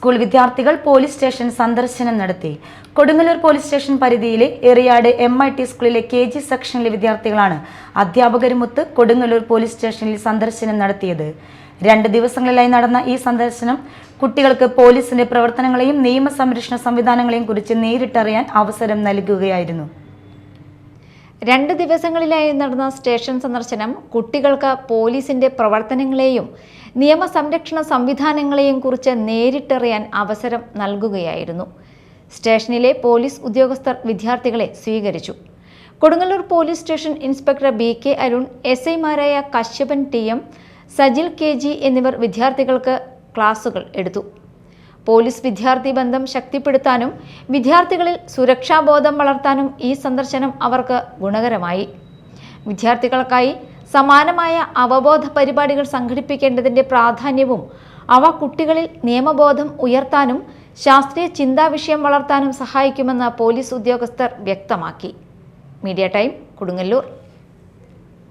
School വിദ്യാർത്ഥികൾ police station സന്ദർശനം നടത്തി. കൊടുങ്ങല്ലൂർ പോലീസ് സ്റ്റേഷൻ പരിധിയിലെ എറിയാട് MIT സ്കൂളിലെ KG സെക്ഷനിലെ വിദ്യാർത്ഥികളാണ് അധ്യാപകരുമൊത്ത് കൊടുങ്ങല്ലൂർ പോലീസ് സ്റ്റേഷനിൽ സന്ദർശനം നടത്തിയത്. 2 ദിവസങ്ങളിലായി നടന്ന ഈ സന്ദർശനം കുട്ടികൾക്ക് പോലീസിന്റെ പ്രവർത്തനങ്ങളെയും നിയമസംരക്ഷണ സംവിധാനങ്ങളെയും കുറിച്ച് നേരിട്ടറിയാൻ അവസരം നൽകുകയായിരുന്നു. 2 ദിവസങ്ങളിലായി നടന്ന സ്റ്റേഷൻ സന്ദർശനം കുട്ടികൾക്ക് പോലീസിന്റെ പ്രവർത്തനങ്ങളെയും നിയമസംരക്ഷണ സംവിധാനങ്ങളെയും കുറിച്ച് നേരിട്ടറിയാൻ അവസരം നൽകുകയായിരുന്നു. സ്റ്റേഷനിലെ പോലീസ് ഉദ്യോഗസ്ഥർ വിദ്യാർത്ഥികളെ സ്വീകരിച്ചു. Kodungallur police station inspector BK Arun, SI മാരായ കശ്യപൻ TM, സജിൽ KG എന്നിവർ വിദ്യാർത്ഥികൾക്ക് ക്ലാസുകൾ എടുത്തു. പോലീസ് വിദ്യാർത്ഥി ബന്ധം ശക്തിപ്പെടുത്താനും വിദ്യാർത്ഥികളിൽ സുരക്ഷാബോധം വളർത്താനും ഈ സന്ദർശനം അവർക്ക് ഗുണകരമായി. വിദ്യാർത്ഥികൾക്കായി സമാനമായ അവബോധ പരിപാടികൾ സംഘടിപ്പിക്കേണ്ടതിന്റെ പ്രാധാന്യവും അവ കുട്ടികളിൽ നിയമബോധം ഉയർത്താനും ശാസ്ത്രീയ ചിന്താവിഷയം വളർത്താനും സഹായിക്കുമെന്ന് പോലീസ് ഉദ്യോഗസ്ഥർ വ്യക്തമാക്കി. Media time, Kodungallur.